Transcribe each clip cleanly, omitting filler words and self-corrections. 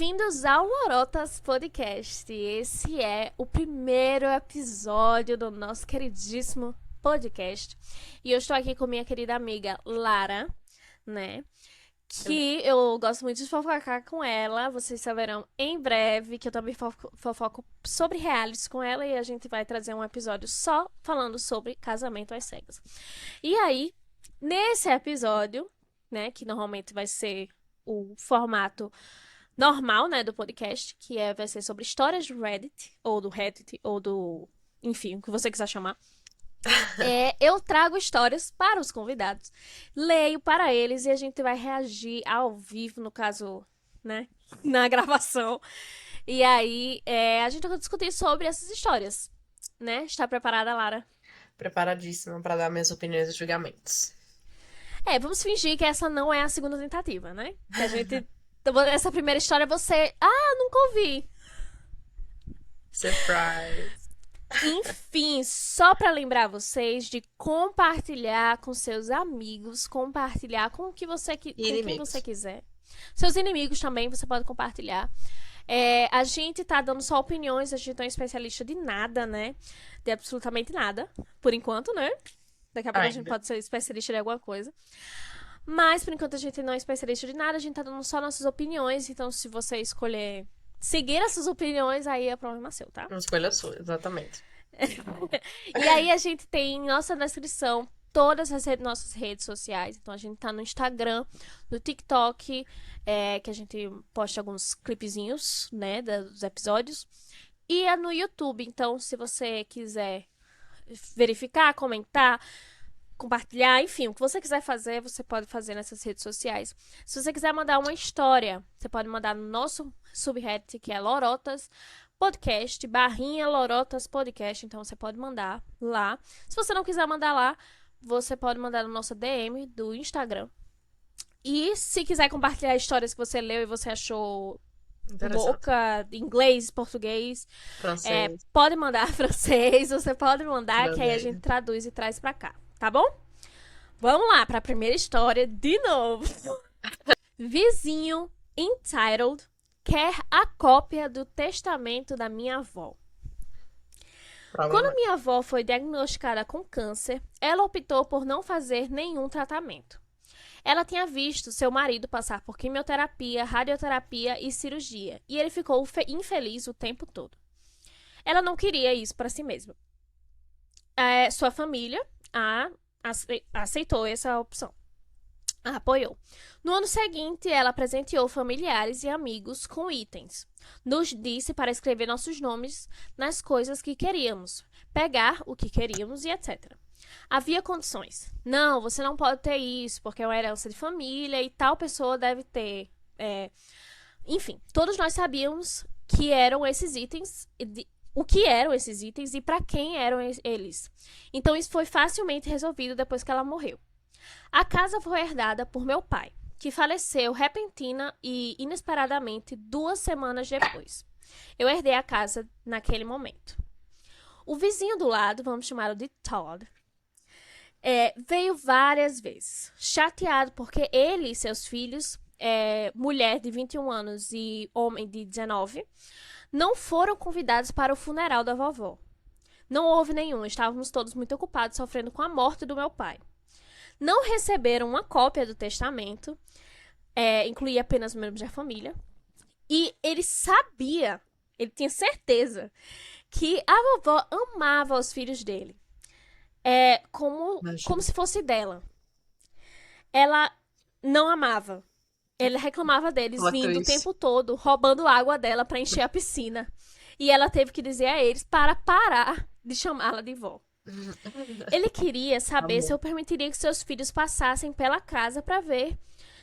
Bem-vindos ao Lorotas Podcast. Esse é o primeiro episódio do nosso queridíssimo podcast. E eu estou aqui com minha querida amiga Lara, né? Que eu gosto muito de fofocar com ela. Vocês saberão em breve que eu também fofoco sobre realities com ela. E a gente vai trazer um episódio só falando sobre casamento às cegas. E aí, nesse episódio, né? Que normalmente vai ser o formato normal, né, do podcast, vai ser sobre histórias do Reddit, ou do, enfim, o que você quiser chamar. Eu trago histórias para os convidados, leio para eles e a gente vai reagir ao vivo, no caso, né, na gravação. E aí, a gente vai discutir sobre essas histórias, né? Está preparada, Lara? Preparadíssima para dar minhas opiniões e julgamentos. Vamos fingir que essa não é a segunda tentativa, né? Que a gente... Essa primeira história você... nunca ouvi. Surprise. Enfim, só pra lembrar vocês de compartilhar com seus amigos, compartilhar com quem você quiser. Seus inimigos também você pode compartilhar. A gente tá dando só opiniões, a gente não é especialista de nada, né? De absolutamente nada, por enquanto, né? Daqui a pouco a gente pode ser especialista de alguma coisa. Mas, por enquanto, a gente não é especialista de nada, a gente tá dando só nossas opiniões. Então, se você escolher seguir essas opiniões, aí é problema seu, tá? Uma escolha sua, exatamente. E aí, a gente tem em nossa descrição todas as nossas redes sociais. Então, a gente tá no Instagram, no TikTok, que a gente posta alguns clipezinhos, né, dos episódios. E é no YouTube. Então, se você quiser verificar, comentar, compartilhar, enfim, o que você quiser fazer, você pode fazer nessas redes sociais. Se você quiser mandar uma história, você pode mandar no nosso subreddit, que é Lorotas Podcast, /Lorotas Podcast, então você pode mandar lá. Se você não quiser mandar lá, você pode mandar no nosso DM do Instagram. E se quiser compartilhar histórias que você leu e você achou boca, inglês, português, pode mandar francês, você pode mandar, que aí a gente traduz e traz pra cá. Tá bom? Vamos lá para a primeira história de novo. Vizinho entitled quer a cópia do testamento da minha avó. Quando minha avó foi diagnosticada com câncer, ela optou por não fazer nenhum tratamento. Ela tinha visto seu marido passar por quimioterapia, radioterapia e cirurgia, e ele ficou infeliz o tempo todo. Ela não queria isso para si mesma. Sua família aceitou essa opção. Apoiou. No ano seguinte, ela presenteou familiares e amigos com itens. Nos disse para escrever nossos nomes nas coisas que queríamos, pegar o que queríamos e etc. Havia condições. Não, você não pode ter isso, porque é uma herança de família e tal pessoa deve ter. Enfim, todos nós sabíamos que eram esses itens, o que eram esses itens e para quem eram eles. Então isso foi facilmente resolvido depois que ela morreu. A casa foi herdada por meu pai, que faleceu repentina e inesperadamente 2 semanas depois. Eu herdei a casa naquele momento. O vizinho do lado, vamos chamá-lo de Todd, veio várias vezes, chateado porque ele e seus filhos, mulher de 21 anos e homem de 19, não foram convidados para o funeral da vovó. Não houve nenhum, estávamos todos muito ocupados sofrendo com a morte do meu pai. Não receberam uma cópia do testamento, incluía apenas membros da família, e ele tinha certeza que a vovó amava os filhos dele, como se fosse dela. Ela não amava. Ele reclamava deles vindo o tempo todo, roubando água dela para encher a piscina. E ela teve que dizer a eles para parar de chamá-la de vó. Ele queria saber se eu permitiria que seus filhos passassem pela casa para ver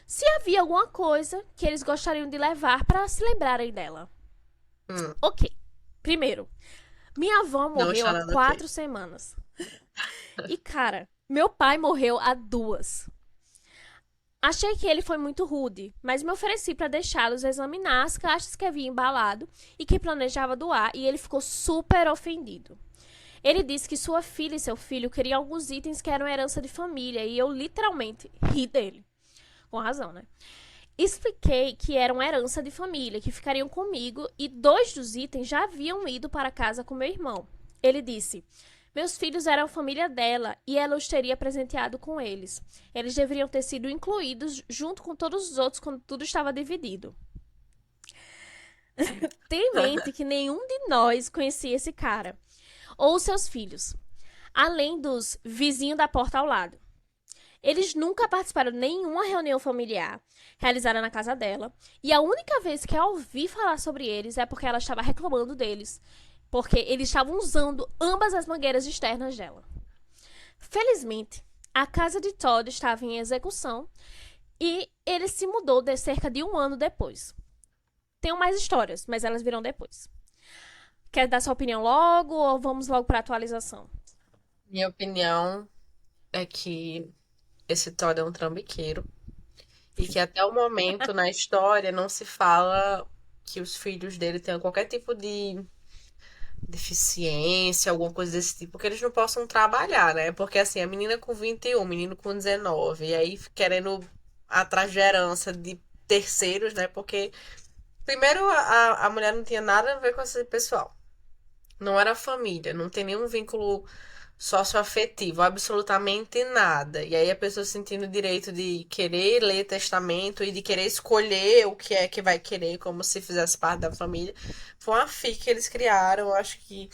se havia alguma coisa que eles gostariam de levar para se lembrarem dela. Ok. Primeiro, minha avó morreu há 4 semanas. E, cara, meu pai morreu há 2. Achei que ele foi muito rude, mas me ofereci para deixá-los examinar as caixas que havia embalado e que planejava doar, e ele ficou super ofendido. Ele disse que sua filha e seu filho queriam alguns itens que eram herança de família, e eu literalmente ri dele. Com razão, né? Expliquei que era uma herança de família, que ficariam comigo e 2 dos itens já haviam ido para casa com meu irmão. Ele disse: meus filhos eram a família dela e ela os teria presenteado com eles. Eles deveriam ter sido incluídos junto com todos os outros quando tudo estava dividido. Tem em mente que nenhum de nós conhecia esse cara ou seus filhos, além dos vizinhos da porta ao lado. Eles nunca participaram de nenhuma reunião familiar realizada na casa dela, e a única vez que eu ouvi falar sobre eles é porque ela estava reclamando deles, porque eles estavam usando ambas as mangueiras externas dela. Felizmente, a casa de Todd estava em execução e ele se mudou de cerca de 1 ano depois. Tenho mais histórias, mas elas virão depois. Quer dar sua opinião logo ou vamos logo para a atualização? Minha opinião é que esse Todd é um trambiqueiro e que até o momento na história não se fala que os filhos dele tenham qualquer tipo de deficiência, alguma coisa desse tipo, que eles não possam trabalhar, né? Porque assim, a menina com 21, o menino com 19, e aí querendo atrás de herança de terceiros, né? Porque primeiro a mulher não tinha nada a ver com esse pessoal. Não era família, não tem nenhum vínculo socioafetivo, absolutamente nada. E aí a pessoa sentindo o direito de querer ler testamento e de querer escolher o que é que vai querer, como se fizesse parte da família. Foi uma FIC que eles criaram, eu acho que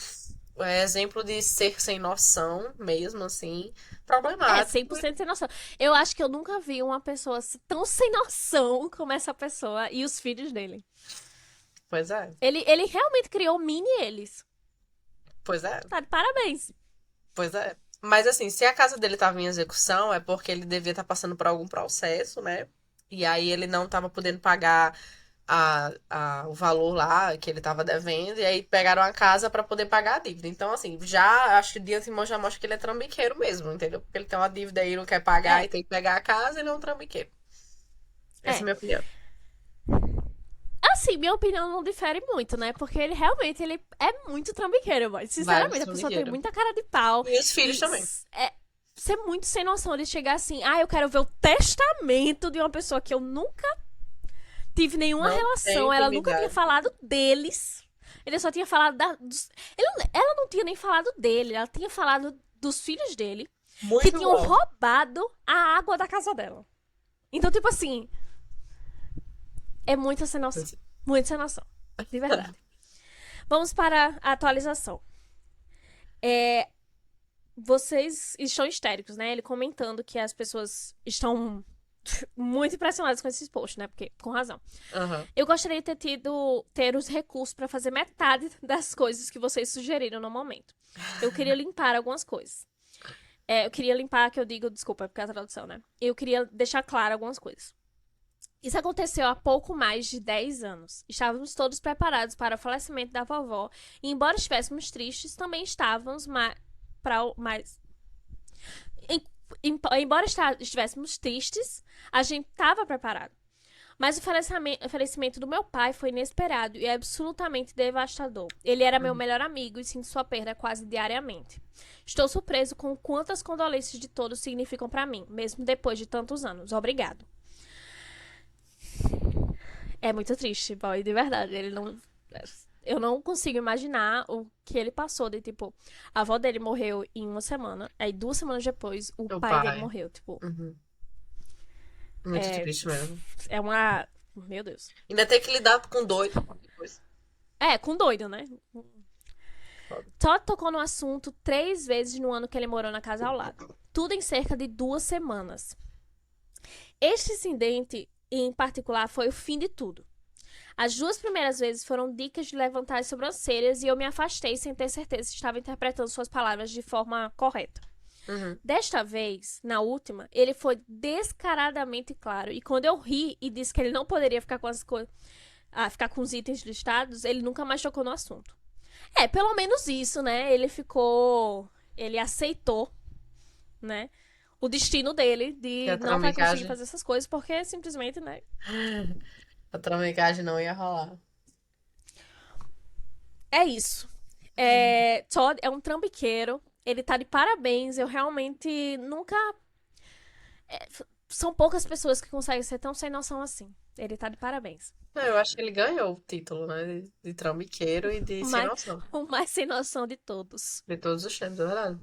é exemplo de ser sem noção, mesmo assim, É, problemático. 100% sem noção. Eu acho que eu nunca vi uma pessoa tão sem noção como essa pessoa e os filhos dele. Pois é, Ele realmente criou mini eles. pois é, Tá de parabéns. pois é. Mas assim, se a casa dele estava em execução, é porque ele devia estar passando por algum processo, né? E aí ele não estava podendo pagar o valor lá que ele estava devendo, e aí pegaram a casa para poder pagar a dívida. Então, assim, já acho que o de antemão já mostra que ele é trambiqueiro mesmo, entendeu? Porque ele tem uma dívida aí, não quer pagar É, e tem que pegar a casa, ele é um trambiqueiro. Essa é a é. minha opinião. Assim, minha opinião não difere muito, né? Porque ele realmente ele é muito trambiqueiro, mas Vários sinceramente, a pessoa tem trambiqueiros. muita cara de pau E os filhos e também. é ser muito sem noção de chegar assim, eu quero ver o testamento de uma pessoa que eu nunca tive nenhuma Não tem relação, ela nunca tinha intimidade. falado deles. Ele só tinha falado ela não tinha nem falado dele, ela tinha falado dos filhos dele que Muito tinham bom. roubado a água da casa dela. Então, tipo assim, é muito sem noção. Muito sem noção. De verdade. Vamos para a atualização. É, vocês estão histéricos, né? Ele comentando que as pessoas estão muito impressionadas com esses posts, né? Porque, com razão. Aham. Eu gostaria de ter os recursos para fazer metade das coisas que vocês sugeriram no momento. Eu queria limpar algumas coisas. Eu queria limpar, que eu digo, desculpa, porque é a tradução, né? Eu queria deixar claro algumas coisas. Isso aconteceu há pouco mais de 10 anos. Estávamos todos preparados para o falecimento da vovó. E, embora estivéssemos tristes, também estávamos mais. Embora estivéssemos tristes, a gente estava preparado. Mas o falecimento do meu pai foi inesperado e absolutamente devastador. Ele era meu melhor amigo e sinto sua perda quase diariamente. Estou surpreso com quantas condolências de todos significam para mim, mesmo depois de tantos anos. Obrigado. É muito triste, boy, de verdade. Ele não. Eu não consigo imaginar o que ele passou de, tipo, a avó dele morreu em 1 semana, aí 2 semanas depois o Meu pai dele pai. morreu, tipo, Uhum. Muito triste mesmo. é uma. Meu Deus. Ainda tem que lidar com doido depois. Com doido, né? Foda. Todd tocou no assunto 3 vezes no ano que ele morou na casa ao lado. Tudo em cerca de 2 semanas. Este incidente, em particular, foi o fim de tudo. As 2 primeiras vezes foram dicas de levantar as sobrancelhas e eu me afastei sem ter certeza se estava interpretando suas palavras de forma correta. Uhum. Desta vez, na última, ele foi descaradamente claro. E quando eu ri e disse que ele não poderia ficar com ficar com os itens listados, ele nunca mais tocou no assunto. Pelo menos isso, né? Ele aceitou, né? O destino dele Que de a não vai conseguir tramicagem. fazer essas coisas porque simplesmente, né? A tramicagem não ia rolar. É isso. Todd é um trambiqueiro. Ele tá de parabéns. Eu realmente nunca são poucas pessoas que conseguem ser tão sem noção assim. Ele tá de parabéns. Não, eu acho que ele ganhou o título, né? De trambiqueiro e de sem Mas noção. o mais sem noção de todos. De todos os tempos, é verdade.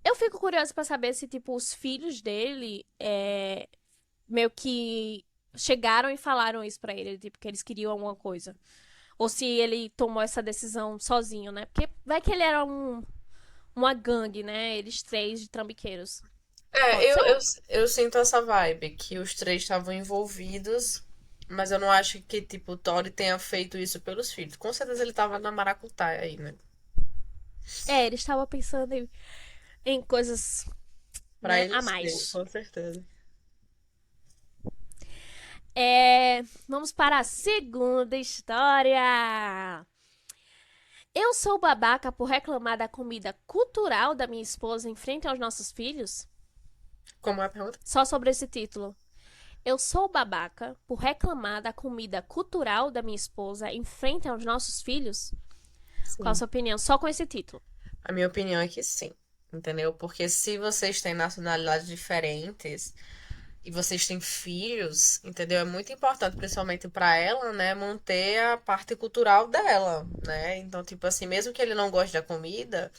Eu fico curiosa pra saber se, tipo, os filhos dele meio que chegaram e falaram isso pra ele, tipo, que eles queriam alguma coisa. Ou se ele tomou essa decisão sozinho, né? Porque vai que ele era uma gangue, né? Eles três de trambiqueiros. É, Pode ser. eu sinto essa vibe, que os três estavam envolvidos, mas eu não acho que, tipo, o Tori tenha feito isso pelos filhos. Com certeza ele tava na maracutaia aí, né? Ele estava pensando em coisas, Pra né, a eles terem, mais. com certeza. Vamos para a segunda história. Eu sou babaca por reclamar da comida cultural da minha esposa em frente aos nossos filhos? Como é a pergunta? Só sobre esse título. Eu sou babaca por reclamar da comida cultural da minha esposa em frente aos nossos filhos? Qual a Sim. sua opinião? Só com esse título. A minha opinião é que sim, entendeu? Porque se vocês têm nacionalidades diferentes e vocês têm filhos, entendeu? É muito importante, principalmente pra ela, né, manter a parte cultural dela, né? Então, tipo assim, mesmo que ele não goste da comida,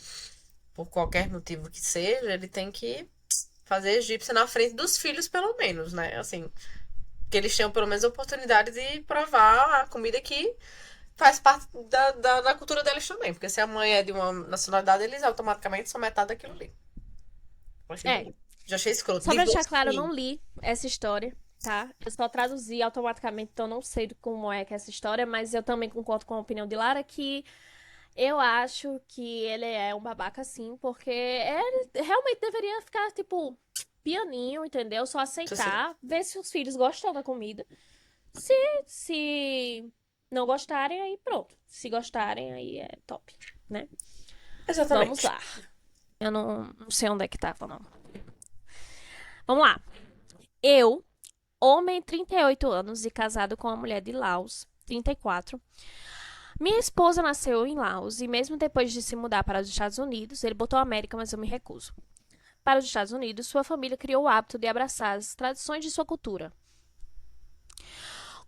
por qualquer motivo que seja, ele tem que fazer egípcia na frente dos filhos, pelo menos, né? Assim, que eles tenham pelo menos a oportunidade de provar a comida que faz parte da cultura deles também. Porque se a mãe é de uma nacionalidade, eles automaticamente são metade daquilo ali. Eu achei É, bonito. Já achei escroto. só pra deixar claro, eu Divorcie. não li essa história, tá? Eu só traduzi automaticamente, então não sei como é que é essa história, mas eu também concordo com a opinião de Lara que eu acho que ele é um babaca sim, porque ele realmente deveria ficar, tipo, pianinho, entendeu? Só Assim, aceitar, ver se os filhos gostam da comida. Se, se não gostarem, aí pronto. Se gostarem, aí é top, né? Vamos exatamente. lá. Eu não sei onde é que tava, não. Vamos lá. Eu, homem, 38 anos e casado com uma mulher de Laos, 34. Minha esposa nasceu em Laos e mesmo depois de se mudar para os Estados Unidos, ele botou América, mas eu me recuso. Para os Estados Unidos, sua família criou o hábito de abraçar as tradições de sua cultura.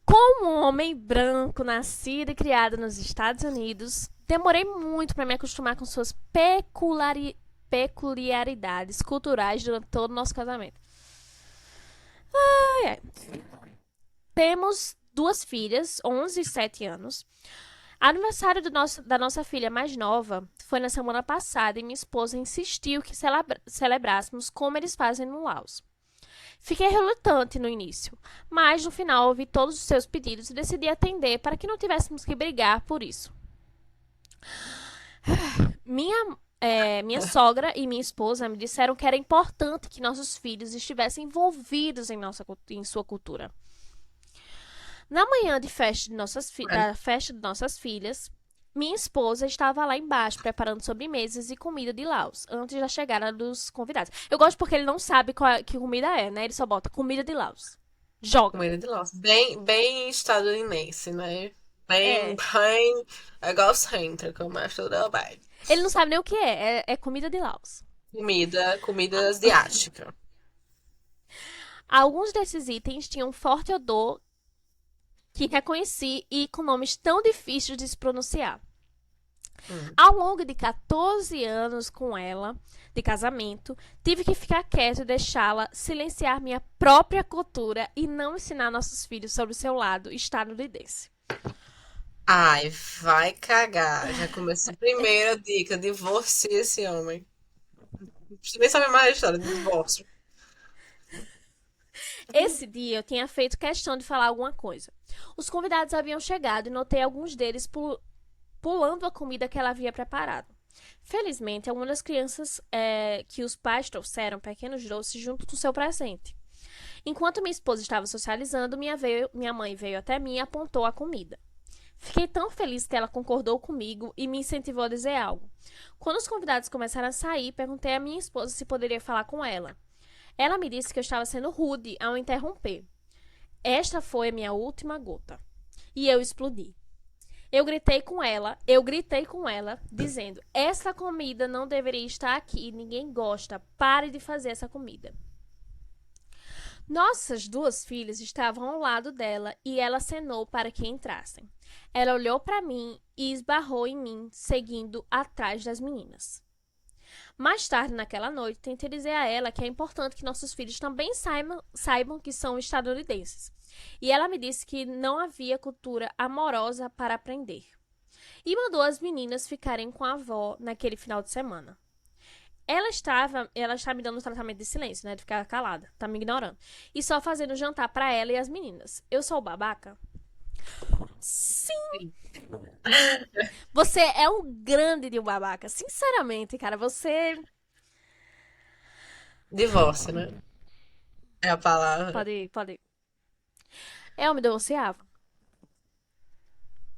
Como um homem branco, nascido e criado nos Estados Unidos, demorei muito para me acostumar com suas peculiaridades culturais durante todo o nosso casamento. Ai, ai. Temos duas filhas, 11 e 7 anos. Aniversário da nossa filha mais nova foi na semana passada e minha esposa insistiu que celebrássemos como eles fazem no Laos. Fiquei relutante no início, mas no final ouvi todos os seus pedidos e decidi atender para que não tivéssemos que brigar por isso. Minha sogra e minha esposa me disseram que era importante que nossos filhos estivessem envolvidos em sua cultura. Na manhã de da festa de nossas filhas, minha esposa estava lá embaixo preparando sobremesas e comida de Laos, antes da chegada dos convidados. Eu gosto porque ele não sabe que comida é, né? Ele só bota comida de Laos. Joga. Comida de Laos. Bem estadunidense, né? É. Bem egocêntrico, mas tudo bem. Ele não sabe nem o que é comida de Laos. Comida asiática. Alguns desses itens tinham forte odor que reconheci e com nomes tão difíceis de se pronunciar. Hum. Ao longo de 14 anos com ela, de casamento, tive que ficar quieto e deixá-la silenciar minha própria cultura e não ensinar nossos filhos sobre o seu lado estadunidense. Ai, vai cagar. Já começou a primeira dica. Divorcie esse homem. Não precisa nem saber mais a história de divórcio. Esse dia eu tinha feito questão de falar alguma coisa. Os convidados haviam chegado e notei alguns deles pulando a comida que ela havia preparado. Felizmente, algumas das crianças que os pais trouxeram pequenos doces junto com seu presente. Enquanto minha esposa estava socializando, minha mãe veio até mim e apontou a comida. Fiquei tão feliz que ela concordou comigo e me incentivou a dizer algo. Quando os convidados começaram a sair, perguntei à minha esposa se poderia falar com ela. Ela me disse que eu estava sendo rude ao interromper. Esta foi a minha última gota. E eu explodi. Eu gritei com ela, dizendo: essa comida não deveria estar aqui, ninguém gosta, pare de fazer essa comida. Nossas duas filhas estavam ao lado dela e ela acenou para que entrassem. Ela olhou para mim e esbarrou em mim, seguindo atrás das meninas. Mais tarde naquela noite, tentei dizer a ela que é importante que nossos filhos também saibam que são estadunidenses. E ela me disse que não havia cultura amorosa para aprender. E mandou as meninas ficarem com a avó naquele final de semana. Ela estava me dando um tratamento de silêncio, né? De ficar calada. Tá me ignorando. E só fazendo jantar pra ela e as meninas. Eu sou babaca? Sim! Você é um grande de um babaca. Sinceramente, cara, você... Divórcio, né? É a palavra. Pode ir, pode ir. Eu me divorciava.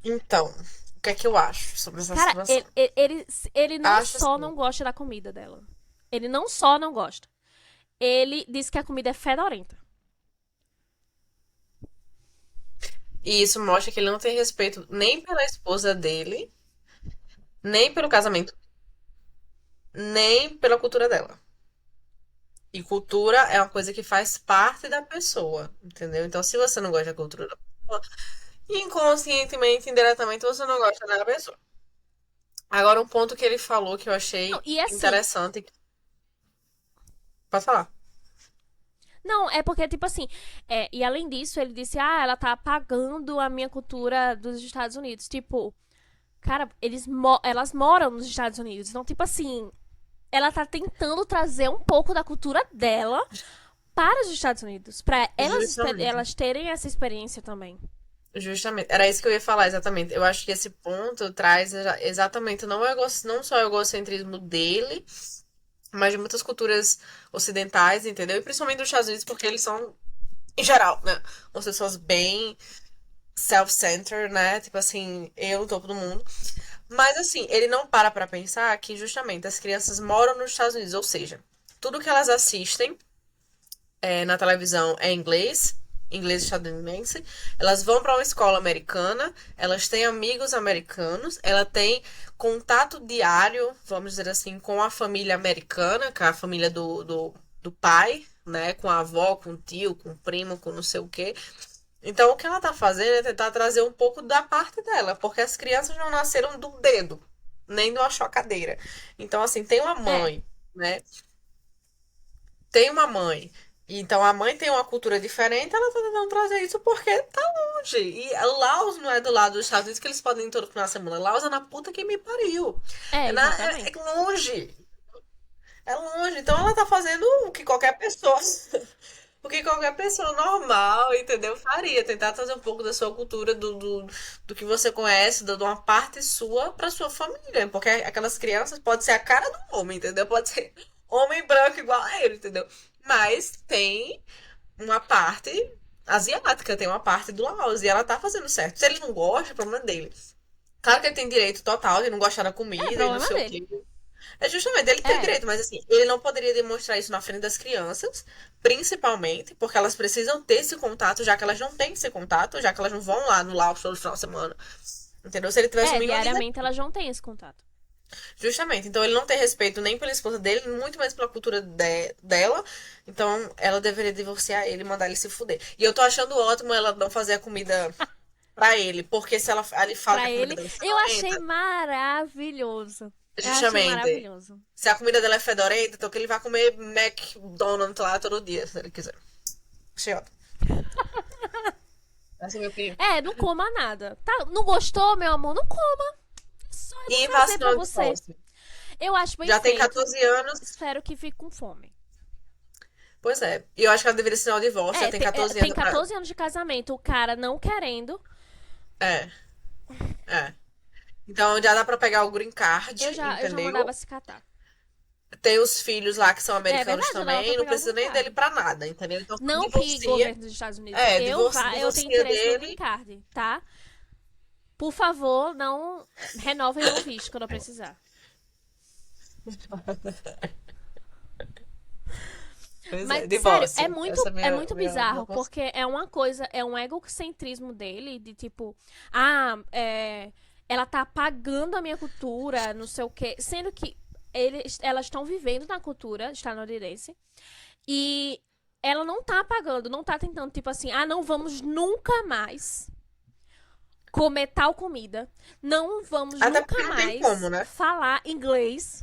Então, o que é que eu acho sobre essa Cara, situação? ele não Acho só assim. não gosta da comida dela. Ele não só não gosta. Ele disse que a comida é fedorenta. E isso mostra que ele não tem respeito nem pela esposa dele, nem pelo casamento, nem pela cultura dela. E cultura é uma coisa que faz parte da pessoa, entendeu? Então, se você não gosta da cultura da pessoa, inconscientemente, indiretamente, você não gosta da pessoa. Agora, um ponto que ele falou que eu Não, achei e assim, interessante. Pode falar. não, é porque, tipo assim, e além disso, ele disse, ela tá apagando a minha cultura dos Estados Unidos. Tipo, cara, elas moram nos Estados Unidos. Então, tipo assim, ela tá tentando trazer um pouco da cultura dela para os Estados Unidos. Pra Justamente. elas terem essa experiência também. Justamente. Era isso que eu ia falar, exatamente. Eu acho que esse ponto traz exatamente não só o egocentrismo dele, mas de muitas culturas ocidentais, entendeu? E principalmente dos Estados Unidos, porque eles são, em geral, né? Umas pessoas bem self-centered, né? Tipo assim, eu no topo do mundo. Mas assim, ele não para pensar que justamente as crianças moram nos Estados Unidos, ou seja, tudo que elas assistem na televisão é inglês, inglês estadunidense. Elas vão para uma escola americana, elas têm amigos americanos, ela tem contato diário, vamos dizer assim, com a família americana, com a família do pai, né? Com a avó, com o tio, com o primo, com não sei o quê. Então, o que ela tá fazendo é tentar trazer um pouco da parte dela, porque as crianças não nasceram do dedo, nem de uma chocadeira. Então, assim, tem uma É, mãe, né? Tem uma mãe. Então a mãe tem uma cultura diferente, ela tá tentando trazer isso porque tá longe. E Laos não é do lado dos Estados Unidos que eles podem ir todo final de semana. Laos é na puta que me pariu. É exatamente. longe. É longe. Então ela tá fazendo o que qualquer pessoa. O que qualquer pessoa normal, entendeu? Faria. Tentar trazer um pouco da sua cultura, do que você conhece, de uma parte sua pra sua família. Porque aquelas crianças pode ser a cara do homem, entendeu? Pode ser homem branco igual a ele, entendeu? Mas tem uma parte asiática, tem uma parte do Laos. E ela tá fazendo certo. Se ele não gosta, é problema dele. Claro que ele tem direito total de não gostar da É comida e não problema sei o dele. quê. É justamente, ele tem É, direito, mas assim, ele não poderia demonstrar isso na frente das crianças, principalmente porque elas precisam ter esse contato, já que elas não têm esse contato, já que elas não vão lá no Laos todo final de semana. Entendeu? Se ele tivesse o mínimo de diariamente elas não têm esse contato. Justamente. Então ele não tem respeito nem pela esposa dele, muito menos pela cultura dela. Então ela deveria divorciar ele e mandar ele se fuder. E eu tô achando ótimo ela não fazer a comida pra ele, porque se ela ele fala que Pra a comida ele, dele é eu achei fedorenta, maravilhoso. Eu achei justamente. maravilhoso. Se a comida dela é fedorenta, então que ele vai comer McDonald's lá todo dia, se ele quiser. Achei ótimo. Essa é a minha opinião. Não coma nada. Tá, não gostou, meu amor? Não coma. Só eu vou E trazer pra vacinou de você. divórcio. Eu acho bem Já tem feito. 14 anos. Espero que fique com fome. Pois é. E eu acho que ela deveria assinar o divórcio. Já tem 14 Tem anos pra. 14 anos de casamento. O cara não querendo. É, é. Então já dá pra pegar o green card, Eu já mandava entendeu? se catar. Tem os filhos lá que são É americanos verdade, já dava pra também. Não pegar o precisa green nem dele card. pra nada, entendeu? Então Não que divorcia. governo dos Estados Unidos. É, Eu tenho divorcia interesse no green dele. card, tá? Por favor, não renovem meu visto quando eu precisar. Pois Mas, é, sério, divórcio. Essa é a é minha, muito minha bizarro, conselho. porque é uma coisa, é um egocentrismo dele, de tipo, ela tá apagando a minha cultura, não sei o quê, sendo que elas estão vivendo na cultura estadunidense, e ela não tá apagando, não tá tentando, tipo assim, não vamos nunca mais comer tal comida. Não vamos Até nunca porque não tem mais como, né? falar inglês.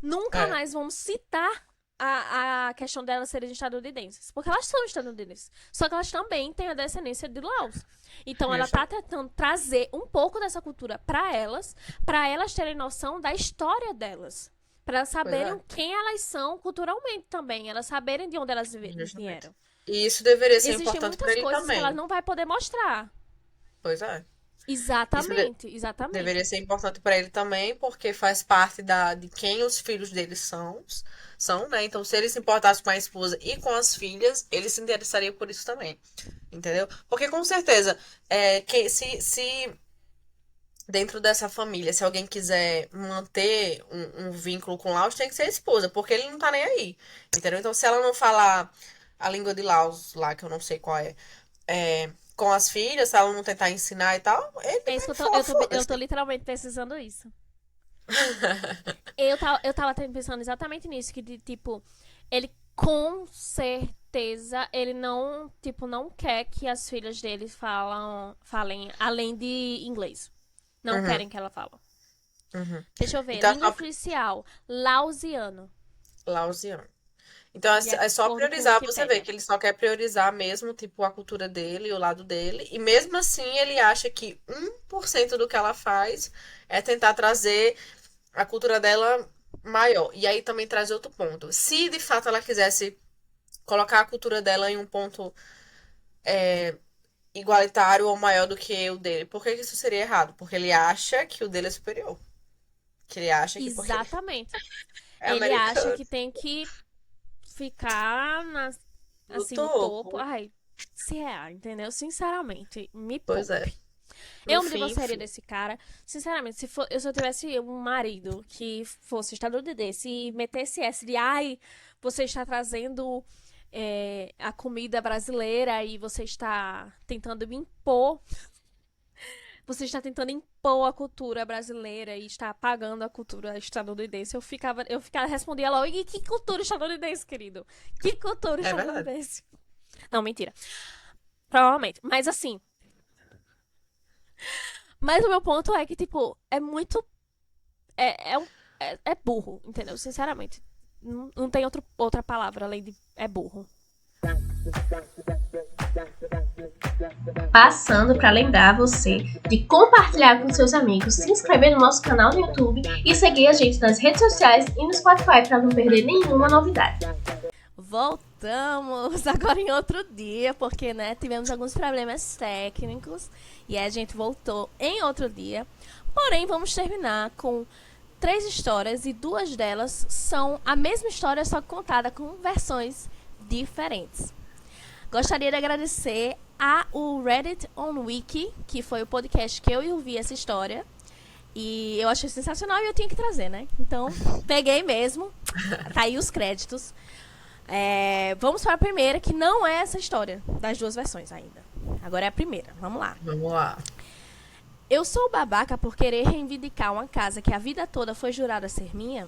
Nunca É, mais vamos citar a questão delas serem estadunidenses. Porque elas são estadunidenses. Só que elas também têm a descendência de Laos. Então ela tá justamente. tentando trazer um pouco dessa cultura para elas terem noção da história delas. Para elas Pois é, saberem quem elas são culturalmente também. Elas saberem de onde elas justamente. vieram. E isso deveria ser Existem importante para muitas ele coisas que ela também. não vai poder mostrar. Pois é. Isso Exatamente, deveria exatamente. ser importante para ele também, porque faz parte de quem os filhos dele são, né? Então, se ele se importasse com a esposa e com as filhas, ele se interessaria por isso também, entendeu? Porque com certeza, se dentro dessa família, se alguém quiser manter um vínculo com Laos, tem que ser a esposa, porque ele não tá nem aí, entendeu? Então, se ela não falar a língua de Laos lá, que eu não sei qual com as filhas, se ela não tentar ensinar e tal, ele É isso vai que falar, eu tô foda-se. literalmente precisando isso. Eu tava pensando exatamente nisso, que de, tipo, ele com certeza, ele não, tipo, não quer que as filhas dele falem além de inglês. Não Uhum, querem que ela fale. uhum. Deixa eu ver, Então é língua só oficial, lausiano, Lausiano. Então de é só acordo com priorizar, você vê Wikipédia. que ele só quer priorizar mesmo, tipo, a cultura dele, o lado dele, e mesmo assim ele acha que 1% do que ela faz é tentar trazer a cultura dela maior. E aí também traz outro ponto. Se de fato ela quisesse colocar a cultura dela em um ponto igualitário ou maior do que o dele, por que isso seria errado? Porque ele acha que o dele é superior. Que ele acha que porque ele Exatamente. é Ele acha americano. que tem que ficar No assim, no topo. topo. Ai, se é, entendeu? Sinceramente, me Pois é. poupe. No Eu me fim, divorciaria desse cara. Sinceramente, se eu tivesse um marido que fosse estadunidense e metesse essa de você está trazendo a comida brasileira e você está tentando me impor. Você está tentando impor a cultura brasileira e está apagando a cultura estadunidense. Respondia logo, e que cultura estadunidense, querido? Que cultura é verdade. estadunidense? Não, mentira. Provavelmente. Mas assim, mas o meu ponto é que, tipo, é muito. É burro, entendeu? Sinceramente. Não tem outra palavra além de é burro. Passando para lembrar você de compartilhar com seus amigos, se inscrever no nosso canal no YouTube e seguir a gente nas redes sociais e no Spotify para não perder nenhuma novidade. Voltamos agora em outro dia, porque, né, tivemos alguns problemas técnicos e a gente voltou em outro dia. Porém, vamos terminar com 3 histórias e 2 delas são a mesma história, só contada com versões diferentes. Gostaria de agradecer o Reddit on Wiki, que foi o podcast que eu ouvi essa história. E eu achei sensacional e eu tinha que trazer, né? Então, peguei mesmo. Tá aí os créditos. Vamos para a primeira, que não é essa história, das 2 versões ainda. Agora é a primeira, vamos lá. Vamos lá. Eu sou babaca por querer reivindicar uma casa que a vida toda foi jurada ser minha?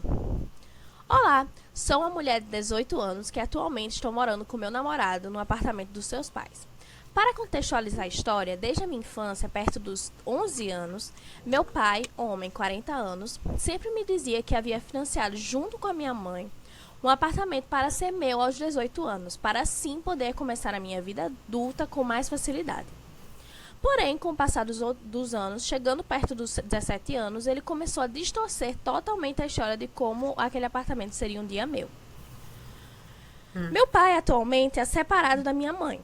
Olá, sou uma mulher de 18 anos que atualmente estou morando com meu namorado no apartamento dos seus pais. Para contextualizar a história, desde a minha infância, perto dos 11 anos, meu pai, homem, 40 anos, sempre me dizia que havia financiado junto com a minha mãe um apartamento para ser meu aos 18 anos, para assim poder começar a minha vida adulta com mais facilidade. Porém, com o passar dos anos, chegando perto dos 17 anos, ele começou a distorcer totalmente a história de como aquele apartamento seria um dia meu. Meu pai, atualmente, é separado da minha mãe.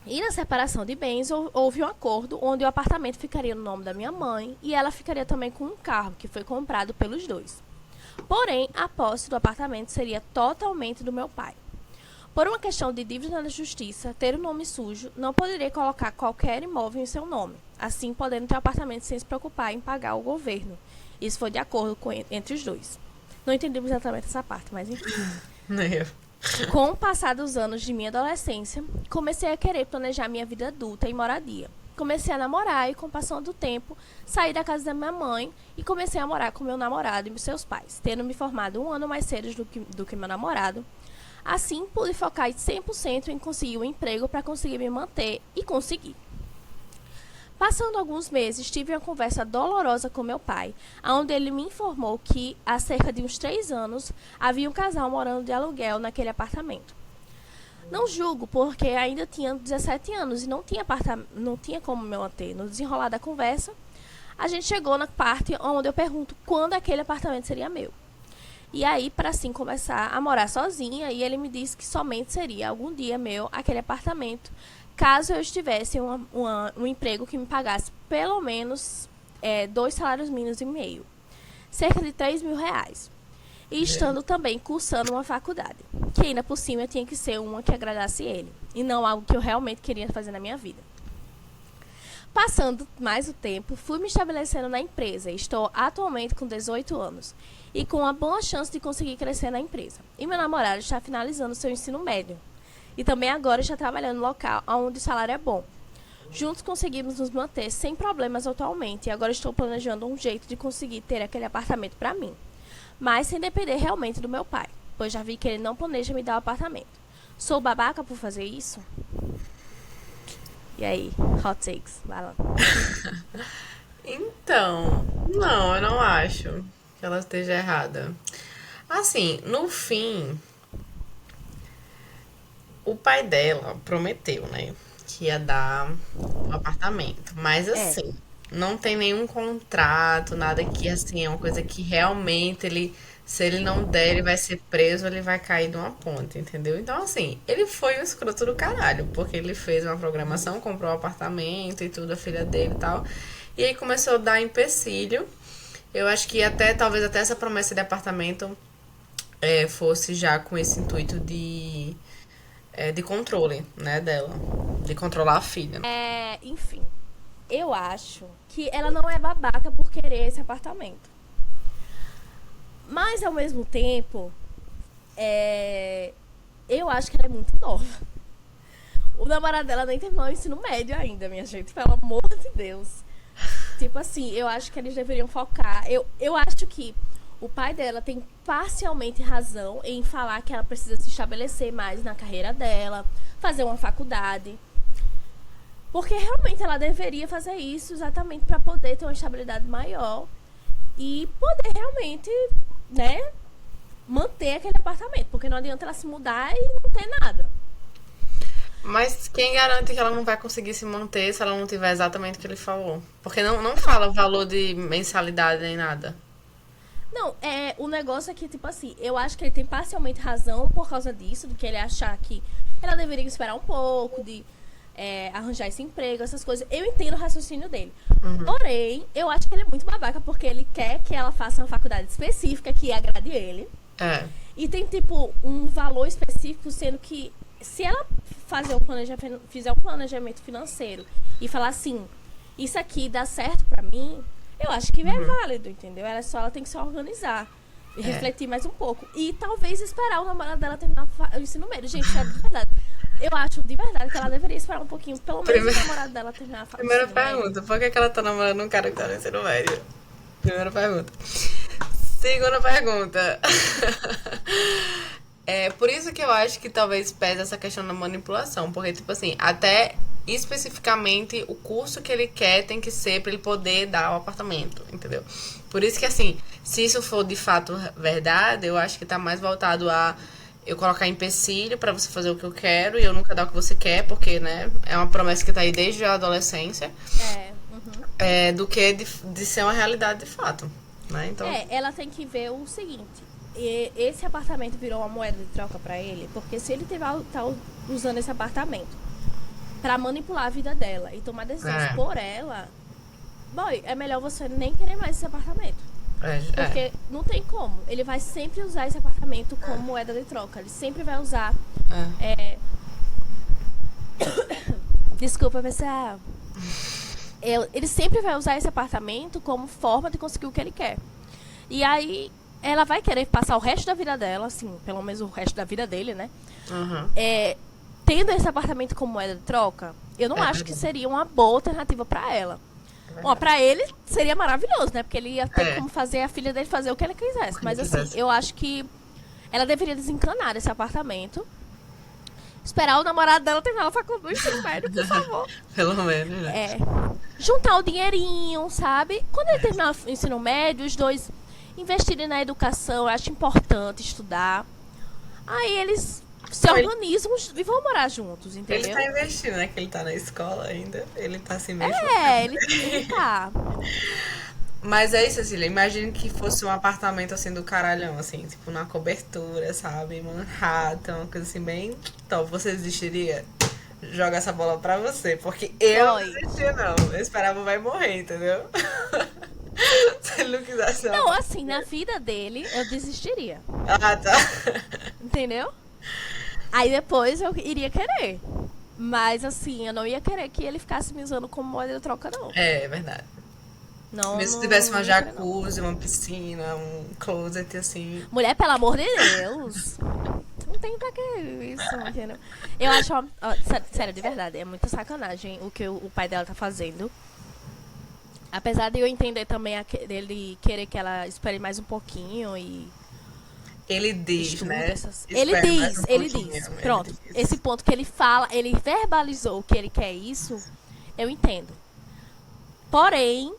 E na separação de bens, houve um acordo onde o apartamento ficaria no nome da minha mãe e ela ficaria também com um carro que foi comprado pelos dois. Porém, a posse do apartamento seria totalmente do meu pai. Por uma questão de dívida na justiça, ter o nome sujo, não poderia colocar qualquer imóvel em seu nome, assim podendo ter o apartamento sem se preocupar em pagar ao governo. Isso foi de acordo entre os dois. Não entendemos exatamente essa parte, mas enfim. Nem eu. Com o passar dos anos de minha adolescência, comecei a querer planejar minha vida adulta e moradia. Comecei a namorar e, com o passar do tempo, saí da casa da minha mãe e comecei a morar com meu namorado e seus pais. Tendo me formado um ano mais cedo do que meu namorado, Assim, pude focar 100% em conseguir um emprego para conseguir me manter e conseguir. Passando alguns meses, tive uma conversa dolorosa com meu pai, onde ele me informou que, há cerca de uns 3 anos, havia um casal morando de aluguel naquele apartamento. Não julgo, porque ainda tinha 17 anos e não tinha como me manter. No desenrolar da conversa, a gente chegou na parte onde eu pergunto quando aquele apartamento seria meu. E aí, para assim começar a morar sozinha, e ele me disse que somente seria algum dia meu aquele apartamento, caso eu estivesse um emprego que me pagasse pelo menos 2 salários mínimos e meio, cerca de 3 mil reais. E estando também cursando uma faculdade, que ainda por cima tinha que ser uma que agradasse ele, e não algo que eu realmente queria fazer na minha vida. Passando mais o tempo, fui me estabelecendo na empresa. Estou atualmente com 18 anos e com uma boa chance de conseguir crescer na empresa. E meu namorado está finalizando seu ensino médio. E também agora está trabalhando no local onde o salário é bom. Juntos conseguimos nos manter sem problemas atualmente e agora estou planejando um jeito de conseguir ter aquele apartamento para mim. Mas sem depender realmente do meu pai, pois já vi que ele não planeja me dar o apartamento. Sou babaca por fazer isso? E aí, hot takes, vai lá. Então, não, eu não acho que ela esteja errada. Assim, no fim, o pai dela prometeu, né, que ia dar um apartamento. Mas É, assim, não tem nenhum contrato, nada que assim, é uma coisa que realmente ele, se ele não der, ele vai ser preso, ele vai cair de uma ponte, entendeu? Então, assim, ele foi um escroto do caralho, porque ele fez uma programação, comprou um apartamento e tudo, a filha dele e tal. E aí começou a dar empecilho. Eu acho que até, talvez até essa promessa de apartamento fosse já com esse intuito de controle, né, dela. De controlar a filha. enfim, eu acho que ela não é babaca por querer esse apartamento. Mas, ao mesmo tempo, eu acho que ela é muito nova. O namorado dela nem terminou o ensino médio ainda, minha gente, pelo amor de Deus. Tipo assim, eu acho que eles deveriam focar. Eu acho que o pai dela tem parcialmente razão em falar que ela precisa se estabelecer mais na carreira dela, fazer uma faculdade. Porque realmente ela deveria fazer isso exatamente para poder ter uma estabilidade maior e poder realmente, né, manter aquele apartamento. Porque não adianta ela se mudar e não ter nada. Mas quem garante que ela não vai conseguir se manter se ela não tiver exatamente o que ele falou? Porque não fala o valor de mensalidade nem nada. Não, o negócio é que, tipo assim, eu acho que ele tem parcialmente razão por causa disso, de que ele achar que ela deveria esperar um pouco, de arranjar esse emprego, essas coisas. Eu entendo o raciocínio dele. Porém, eu acho que ele é muito babaca, porque ele quer que ela faça uma faculdade específica que agrade ele. É. E tem, tipo, um valor específico, sendo que se ela fizer um planejamento financeiro e falar assim, isso aqui dá certo pra mim, eu acho que é válido, entendeu? Ela tem que se organizar e refletir mais um pouco. E talvez esperar o namorado dela terminar o ensino médio. Gente, é de verdade. Eu acho de verdade que ela deveria esperar um pouquinho, pelo menos o Primeira, namorado dela terminar o primeira ensino médio. pergunta, por que que ela tá namorando um cara que tá no ensino médio? Primeira pergunta. Segunda pergunta. É por isso que eu acho que talvez pese essa questão da manipulação, porque, tipo assim, até especificamente o curso que ele quer tem que ser pra ele poder dar o apartamento, entendeu? Por isso que, assim, se isso for de fato verdade, eu acho que tá mais voltado a eu colocar empecilho pra você fazer o que eu quero e eu nunca dar o que você quer, porque, né, é uma promessa que tá aí desde a adolescência, do que de ser uma realidade de fato, né? Então, Ela tem que ver o seguinte. Esse apartamento virou uma moeda de troca pra ele, porque se ele tá usando esse apartamento pra manipular a vida dela e tomar decisões é, por ela, boy, é melhor você nem querer mais esse apartamento. é. Porque não tem como. Ele vai sempre usar esse apartamento como moeda de troca. Ele sempre vai usar. Desculpa, pessoal. Ele sempre vai usar esse apartamento como forma de conseguir o que ele quer. E aí, ela vai querer passar o resto da vida dela, assim, pelo menos o resto da vida dele, né? Uhum. Tendo esse apartamento como moeda de troca, eu não acho que seria uma boa alternativa pra ela. Bom, pra ele seria maravilhoso, né? Porque ele ia ter como fazer a filha dele fazer o que ele quisesse. Mas assim, eu acho que Ela deveria desencanar esse apartamento. Esperar o namorado dela terminar a faculdade do ensino médio, por favor. Pelo menos, né? Juntar o dinheirinho, sabe? Quando ele terminar o ensino médio, os dois investirem na educação. Eu acho importante estudar. Aí eles se organizam e vão morar juntos, entendeu? Ele tá investindo, né? Que ele tá na escola ainda. Ele tá se mexendo. Ele tá. Mas é isso, Cecília. Imagine que fosse um apartamento assim do caralhão, assim, tipo na cobertura, sabe? Manhattan, uma coisa assim bem top. Você desistiria? Joga essa bola pra você, porque eu não desistiria, não. Eu esperava vai morrer, entendeu? Se ele não quisesse. Não, assim, na vida dele, eu desistiria. Ah, tá. Entendeu? Aí depois eu iria querer. Mas assim, eu não ia querer que ele ficasse me usando como moeda de troca, não. É verdade. Não, mesmo se tivesse uma jacuzzi, uma piscina, um closet, assim. Mulher, pelo amor de Deus. Não tem pra que isso, entendeu? Eu acho, sério, de verdade, é muita sacanagem o que o pai dela tá fazendo. Apesar de eu entender também dele querer que ela espere mais um pouquinho e... Ele diz, né? Ele diz. Pronto, esse ponto que ele fala, ele verbalizou que ele quer isso, eu entendo. Porém,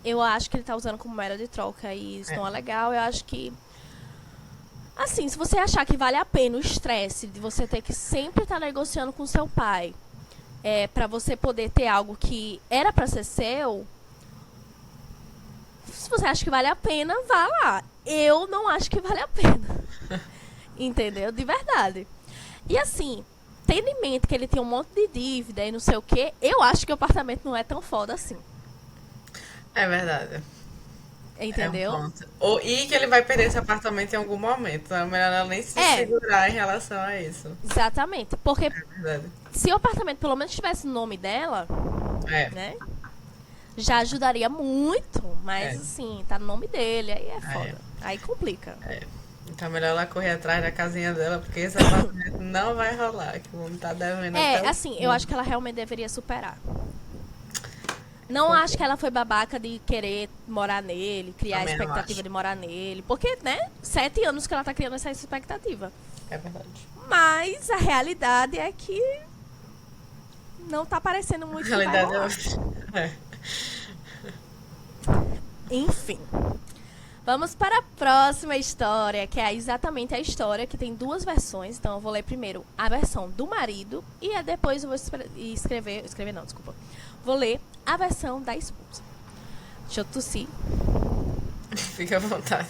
eu acho que ele tá usando como moeda de troca e isso não é legal. Eu acho que... Assim, se você achar que vale a pena o estresse de você ter que sempre estar negociando com seu pai pra você poder ter algo que era pra ser seu... Se você acha que vale a pena, vá lá. Eu não acho que vale a pena. Entendeu? De verdade. E assim, tendo em mente que ele tem um monte de dívida e não sei o quê, eu acho que o apartamento não é tão foda assim. É verdade. Entendeu? E que ele vai perder esse apartamento em algum momento. É melhor ela nem se segurar em relação a isso. Exatamente. Porque verdade. Se o apartamento pelo menos tivesse o nome dela, né? Já ajudaria muito. Mas assim, tá no nome dele, aí é foda. Aí complica. Então é melhor ela correr atrás da casinha dela, porque esse apartamento não vai rolar, que o homem tá devendo até assim, eu acho que ela realmente deveria superar. Não acho que ela foi babaca de querer morar nele, criar a expectativa de morar nele. Porque, né, 7 anos que ela tá criando essa expectativa. É verdade. Mas a realidade é que não tá parecendo muito. A realidade Enfim. Vamos para a próxima história, que é exatamente a história que tem 2 versões. Então eu vou ler primeiro a versão do marido e depois eu vou escrever não, desculpa. Vou ler a versão da esposa. Deixa eu tossir. Fica à vontade.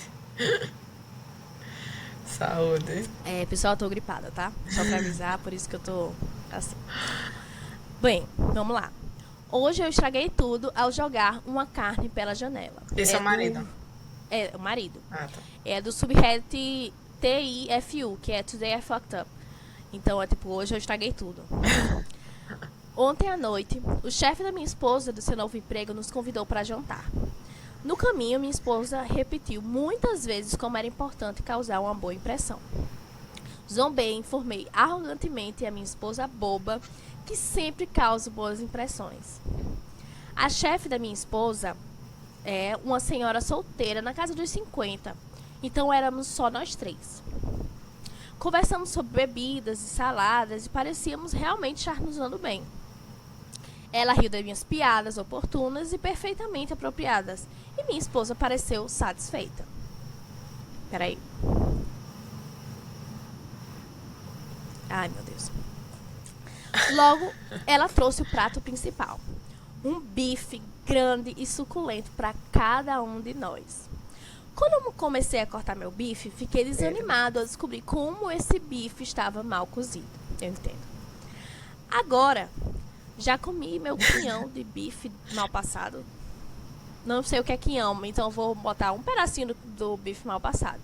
Saúde. Pessoal, eu tô gripada, tá? Só pra avisar, por isso que eu tô assim. Bem, vamos lá. Hoje eu estraguei tudo ao jogar uma carne pela janela. Esse é o marido? O marido. Ah, tá. É do subreddit TIFU, que é Today I Fucked Up. Então é tipo, hoje eu estraguei tudo. Ontem à noite, o chefe da minha esposa do seu novo emprego nos convidou para jantar. No caminho, minha esposa repetiu muitas vezes como era importante causar uma boa impressão. Zombei e informei arrogantemente a minha esposa boba que sempre causa boas impressões. A chefe da minha esposa é uma senhora solteira na casa dos 50, então éramos só nós 3. Conversamos sobre bebidas e saladas e parecíamos realmente estar nos dando bem. Ela riu das minhas piadas oportunas e perfeitamente apropriadas, e minha esposa pareceu satisfeita. Peraí. Ai, meu Deus. Logo, ela trouxe o prato principal. Um bife grande e suculento para cada um de nós. Quando eu comecei a cortar meu bife, fiquei desanimado ao descobrir como esse bife estava mal cozido. Eu entendo. Agora, já comi meu quinhão de bife mal passado. Não sei o que é quinhão, então eu vou botar um pedacinho do bife mal passado.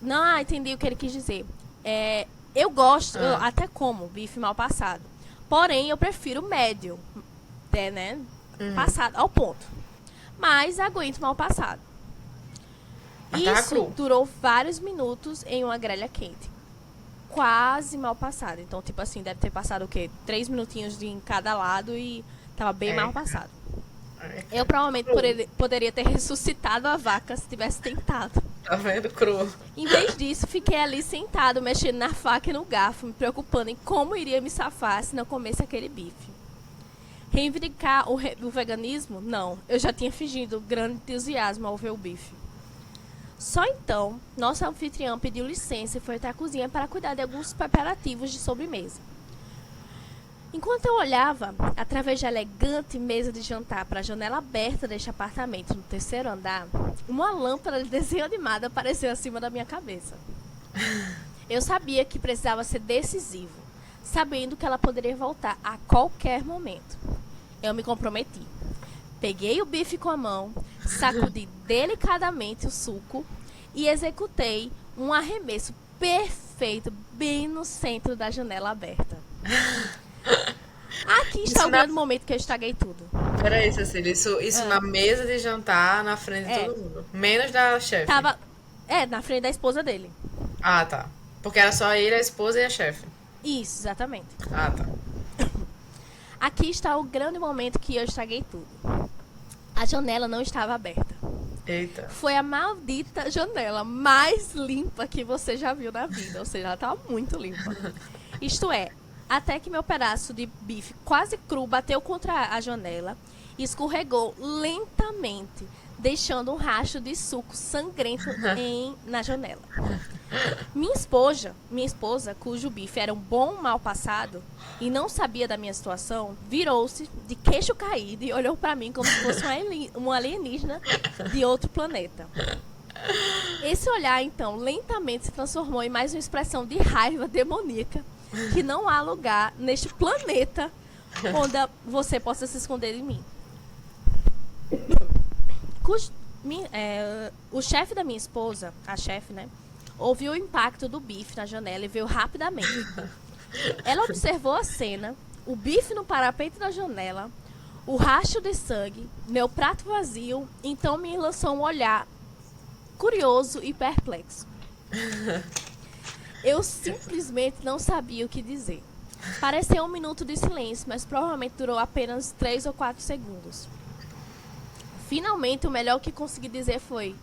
Não, entendi o que ele quis dizer. Eu gosto, eu até como bife mal passado. Porém, eu prefiro médio, né? Passado ao ponto. Mas aguento mal passado. Isso durou vários minutos em uma grelha quente. Quase mal passado. Então, tipo assim, deve ter passado o quê? 3 minutinhos em cada lado e tava bem mal passado. Eu provavelmente poderia ter ressuscitado a vaca se tivesse tentado. Tá vendo, cru? Em vez disso, fiquei ali sentado, mexendo na faca e no garfo, me preocupando em como iria me safar se não comesse aquele bife. Reivindicar o veganismo? Não, eu já tinha fingido grande entusiasmo ao ver o bife. Só então, nossa anfitriã pediu licença e foi até a cozinha para cuidar de alguns preparativos de sobremesa. Enquanto eu olhava, através da elegante mesa de jantar para a janela aberta deste apartamento no terceiro andar, uma lâmpada de desenho animado apareceu acima da minha cabeça. Eu sabia que precisava ser decisivo, sabendo que ela poderia voltar a qualquer momento. Eu me comprometi. Peguei o bife com a mão, sacudi delicadamente o suco e executei um arremesso perfeito bem no centro da janela aberta. Aqui está o grande momento que eu estraguei tudo. Peraí, Cecília, isso na mesa de jantar, na frente de todo mundo. Menos da chefe. Tava. Na frente da esposa dele. Ah, tá. Porque era só ele, a esposa e a chefe. Isso, exatamente. Ah, tá. Aqui está o grande momento que eu estraguei tudo. A janela não estava aberta. Eita. Foi a maldita janela mais limpa que você já viu na vida. Ou seja, ela estava muito limpa. Isto é, até que meu pedaço de bife quase cru bateu contra a janela e escorregou lentamente, deixando um rastro de suco sangrento na janela. Minha esposa, cujo bife era um bom mal passado e não sabia da minha situação, virou-se de queixo caído e olhou para mim como se fosse um alienígena de outro planeta. Esse olhar, então, lentamente se transformou em mais uma expressão de raiva demoníaca que não há lugar neste planeta onde você possa se esconder de mim. O chefe da minha esposa, a chefe, né, ouviu o impacto do bife na janela e veio rapidamente. Ela observou a cena, o bife no parapeito da janela, o rastro de sangue, meu prato vazio, então me lançou um olhar curioso e perplexo. Eu simplesmente não sabia o que dizer. Pareceu um minuto de silêncio, mas provavelmente durou apenas 3 ou 4 segundos. Finalmente, o melhor que consegui dizer foi: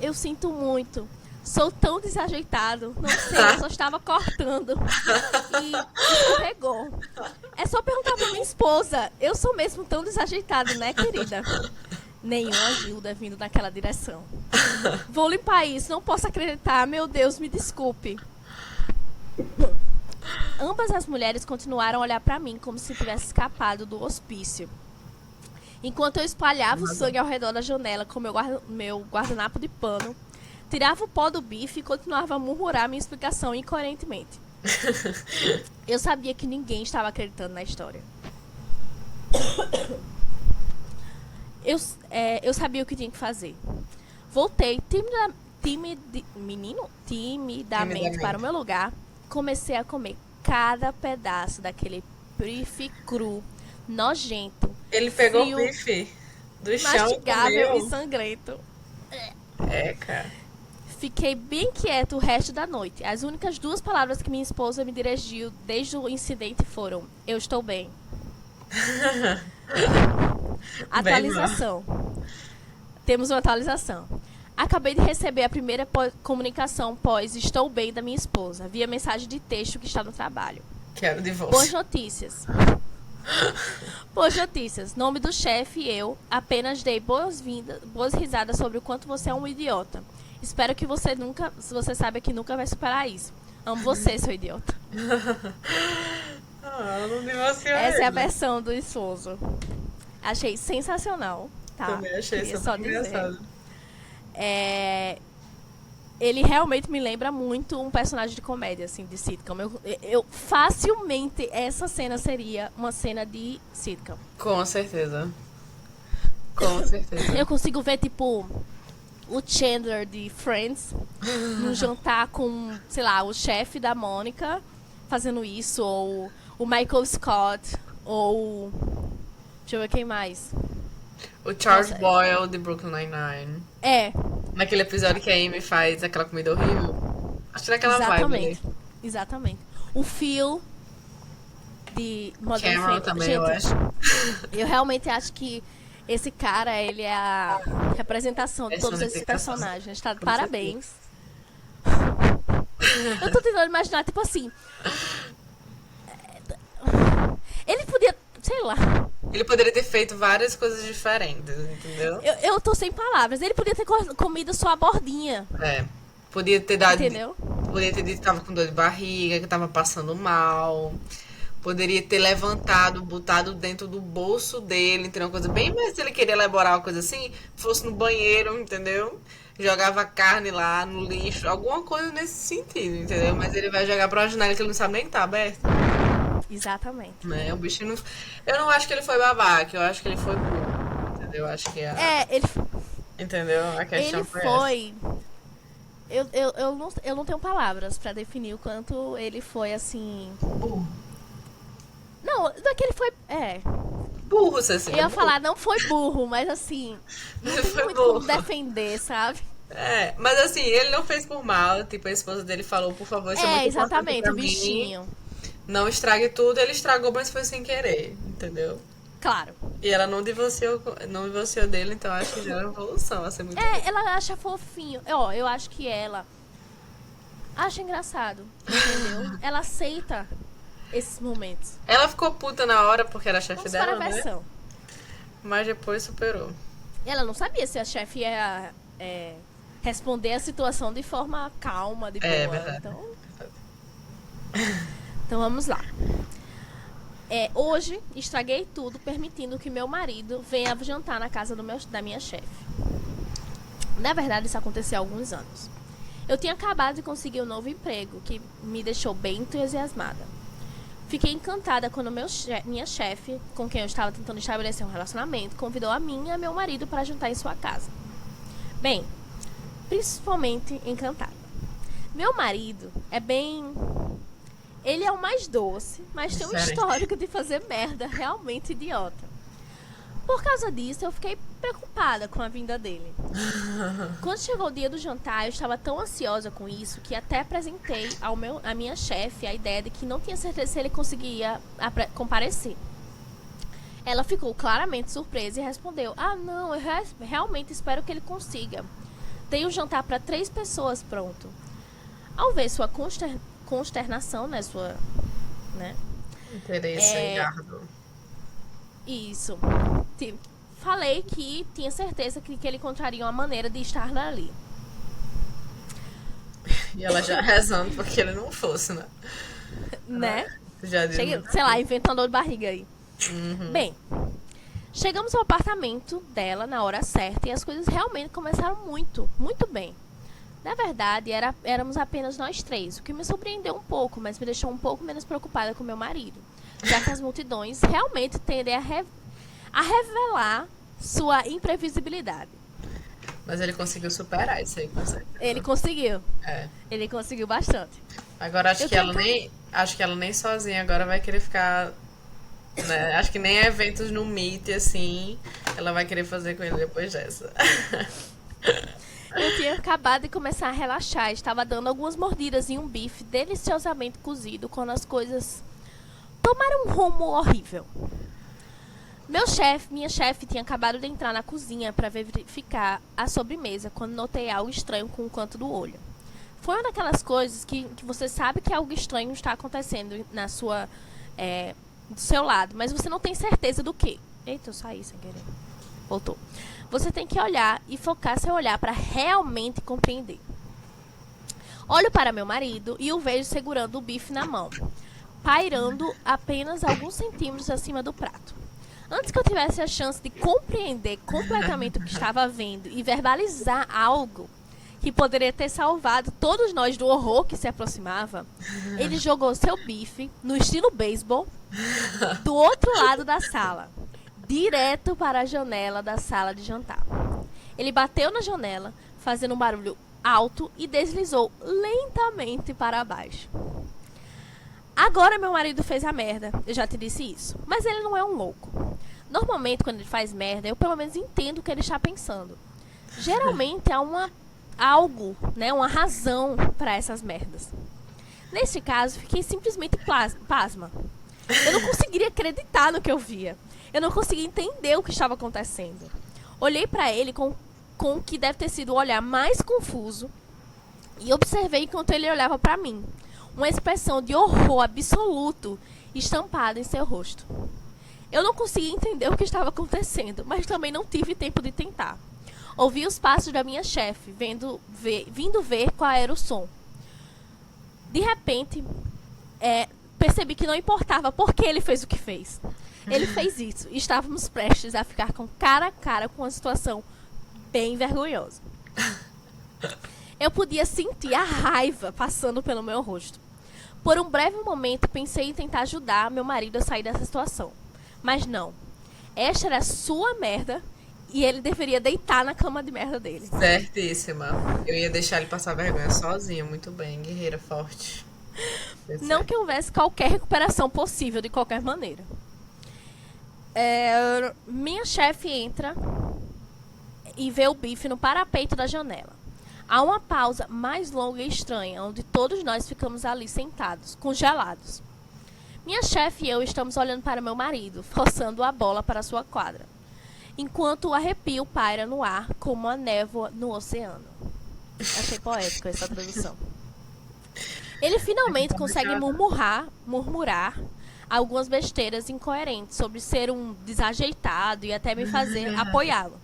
eu sinto muito. Sou tão desajeitado. Não sei, eu só estava cortando. E escorregou. É só perguntar pra minha esposa. Eu sou mesmo tão desajeitado, né, querida? Nenhuma ajuda vindo naquela direção. Vou limpar isso, não posso acreditar. Meu Deus, me desculpe. Ambas as mulheres continuaram a olhar pra mim como se tivesse escapado do hospício. Enquanto eu espalhava o sangue ao redor da janela com meu guardanapo de pano, tirava o pó do bife e continuava a murmurar minha explicação incoerentemente. Eu sabia que ninguém estava acreditando na história. Eu sabia o que tinha que fazer. Voltei timidamente para o meu lugar. Comecei a comer cada pedaço daquele bife cru, nojento. Ele pegou o bife do chão, mastigável e sangrento. Cara. Fiquei bem quieto o resto da noite. As únicas 2 palavras que minha esposa me dirigiu desde o incidente foram: eu estou bem. Atualização. Temos uma atualização. Acabei de receber a primeira comunicação pós estou bem da minha esposa, via mensagem de texto que está no trabalho. Quero divórcio. Boas notícias. Boas notícias. Nome do chefe e eu apenas dei boas risadas sobre o quanto você é um idiota. Espero que você saiba que nunca vai superar isso. Amo você, seu idiota. Não divorciou. Essa é a versão do esposo. Achei sensacional. Tá? Também achei super engraçado. Ele realmente me lembra muito um personagem de comédia, assim, de sitcom. Eu facilmente, essa cena seria uma cena de sitcom. Com certeza. Com certeza. Eu consigo ver, tipo, o Chandler de Friends num jantar com, sei lá, o chefe da Mônica fazendo isso, ou o Michael Scott, ou... deixa eu ver quem mais. O Charles Boyle de Brooklyn Nine-Nine. Naquele episódio que a Amy faz aquela comida horrível. Acho que naquela vibe ali. Exatamente. O Phil de Modern Cameron Family. também, gente, eu acho. Eu realmente acho que Esse cara, ele é a representação de todos esses personagens. Tá? Parabéns. Eu tô tentando imaginar, tipo assim. Ele podia, sei lá. Ele poderia ter feito várias coisas diferentes, entendeu? Eu tô sem palavras. Ele podia ter comido só a bordinha. É. Podia ter dado. Entendeu? Poderia ter dito que tava com dor de barriga, que tava passando mal. Poderia ter levantado, botado dentro do bolso dele, entendeu? Uma coisa bem, mas se ele queria elaborar uma coisa assim, fosse no banheiro, entendeu? Jogava carne lá no lixo, alguma coisa nesse sentido, entendeu? Mas ele vai jogar pra uma janela que ele não sabe nem que tá aberta. Exatamente. Né? O bicho não. Eu não acho que ele foi babaca, eu acho que ele foi burro. Entendeu? Eu acho que Ele, Entendeu? A questão ele foi foi. Eu não tenho palavras pra definir o quanto ele foi assim. burro. Não, daquele foi. Burro, Cecília. Eu ia Burro. falar, não foi burro, mas assim. Não Ele tem foi muito burro. como defender, sabe? Mas assim, ele não fez por mal. Tipo, a esposa dele falou, por favor, isso é muito importante Exatamente, pra o mim. bichinho. Não estrague tudo. Ele estragou, mas foi sem querer, entendeu? Claro. E ela não divorciou dele, então acho que já é uma evolução. Vai ser muito bom. Ela acha fofinho. Eu acho que ela acha engraçado, entendeu? Ela aceita esses momentos. Ela ficou puta na hora porque era chefe Vamos para dela, a né? versão. Mas depois superou. Ela não sabia se a chefe ia responder a situação de forma calma, de boa. Verdade. Então vamos lá. Hoje estraguei tudo, permitindo que meu marido venha jantar na casa da minha chefe. Na verdade, isso aconteceu há alguns anos. Eu tinha acabado de conseguir um novo emprego, que me deixou bem entusiasmada. Fiquei encantada quando minha chefe, com quem eu estava tentando estabelecer um relacionamento, convidou a mim e a meu marido para jantar em sua casa. Bem, principalmente encantada. Meu marido ele é o mais doce, mas tem um Sério? histórico de fazer merda realmente idiota. Por causa disso, eu fiquei preocupada com a vinda dele. Quando chegou o dia do jantar, eu estava tão ansiosa com isso que até apresentei à minha chefe a ideia de que não tinha certeza se ele conseguia comparecer. Ela ficou claramente surpresa e respondeu: não, eu realmente espero que ele consiga. Tem um jantar para 3 pessoas pronto. Ao ver sua consternação, né, Interesse árduo. Isso. Falei que tinha certeza que ele encontraria uma maneira de estar ali. E ela já rezando porque ele não fosse, né? Né? Já disse. Cheguei, sei lá, inventando dor de barriga aí. Bem, chegamos ao apartamento dela na hora certa e as coisas realmente começaram muito, muito bem. Na verdade, éramos apenas nós 3, o que me surpreendeu um pouco, mas me deixou um pouco menos preocupada com meu marido, já que as multidões realmente tendem a revelar sua imprevisibilidade. Mas ele conseguiu superar isso aí, com certeza. Ele conseguiu. É. Ele conseguiu bastante. Agora acho que ela nem sozinha agora vai querer ficar. Né? Acho que nem eventos no Meet, assim, ela vai querer fazer com ele depois dessa. Eu tinha acabado de começar a relaxar. Estava dando algumas mordidas em um bife deliciosamente cozido quando as coisas tomaram um rumo horrível. Minha chefe tinha acabado de entrar na cozinha para verificar a sobremesa quando notei algo estranho com o canto do olho. Foi uma daquelas coisas que você sabe que algo estranho está acontecendo do seu lado, mas você não tem certeza do que. Eita, eu saí sem querer. Voltou. Você tem que olhar e focar seu olhar para realmente compreender. Olho para meu marido e o vejo segurando o bife na mão, pairando apenas alguns centímetros acima do prato. Antes que eu tivesse a chance de compreender completamente o que estava vendo e verbalizar algo que poderia ter salvado todos nós do horror que se aproximava, ele jogou seu bife, no estilo beisebol, do outro lado da sala, direto para a janela da sala de jantar. Ele bateu na janela, fazendo um barulho alto e deslizou lentamente para baixo. Agora meu marido fez a merda, eu já te disse isso, mas ele não é um louco. Normalmente, quando ele faz merda, eu pelo menos entendo o que ele está pensando. Geralmente há uma razão para essas merdas. Neste caso, fiquei simplesmente pasma. Eu não conseguiria acreditar no que eu via. Eu não conseguia entender o que estava acontecendo. Olhei para ele com o que deve ter sido o olhar mais confuso e observei enquanto ele olhava para mim, uma expressão de horror absoluto estampada em seu rosto. Eu não conseguia entender o que estava acontecendo, mas também não tive tempo de tentar. Ouvi os passos da minha chefe, vindo ver qual era o som. De repente, percebi que não importava por que ele fez o que fez. Ele fez isso e estávamos prestes a ficar cara a cara com uma situação bem vergonhosa. Eu podia sentir a raiva passando pelo meu rosto. Por um breve momento, pensei em tentar ajudar meu marido a sair dessa situação. Mas não. Esta era a sua merda e ele deveria deitar na cama de merda dele. Certíssima. Eu ia deixar ele passar vergonha sozinho. Muito bem, guerreira forte. Não que houvesse qualquer recuperação possível de qualquer maneira. Minha chefe entra e vê o bife no parapeito da janela. Há uma pausa mais longa e estranha, onde todos nós ficamos ali sentados, congelados. Minha chefe e eu estamos olhando para meu marido, forçando a bola para sua quadra, enquanto o arrepio paira no ar como a névoa no oceano. Achei poético essa tradução. Ele finalmente consegue murmurar algumas besteiras incoerentes sobre ser um desajeitado e até me fazer apoiá-lo.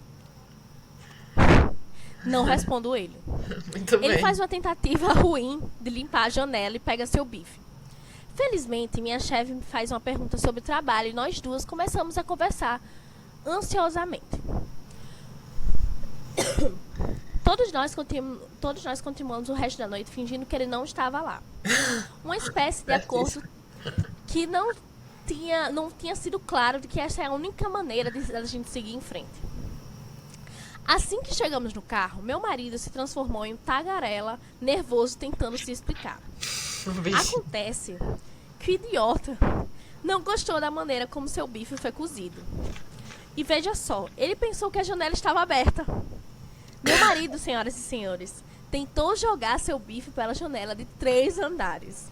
Não respondo ele. Muito bem. Ele faz uma tentativa ruim de limpar a janela e pega seu bife. Felizmente, minha chefe me faz uma pergunta sobre o trabalho e nós duas começamos a conversar ansiosamente. Todos nós continuamos o resto da noite fingindo que ele não estava lá. Uma espécie de acordo que não tinha sido claro de que essa é a única maneira de a gente seguir em frente. Assim que chegamos no carro, meu marido se transformou em um tagarela, nervoso, tentando se explicar. Acontece que o idiota não gostou da maneira como seu bife foi cozido. E veja só, ele pensou que a janela estava aberta. Meu marido, senhoras e senhores, tentou jogar seu bife pela janela de 3 andares.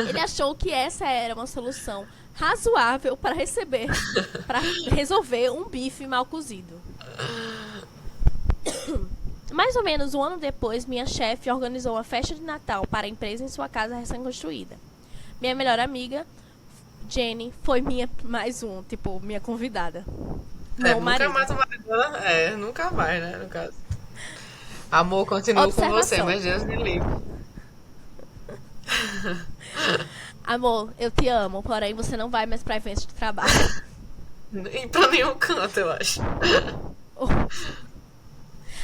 Ele achou que essa era uma solução razoável para resolver um bife mal cozido. Mais ou menos um ano depois, minha chefe organizou uma festa de Natal para a empresa em sua casa recém-construída. Minha melhor amiga, Jenny, foi minha convidada. Não, nunca mais o marido. Nunca mais, né, no caso. Amor, continuo com você, mas Deus me livre. Amor, eu te amo, porém você não vai mais para eventos de trabalho. E pra nenhum canto, eu acho.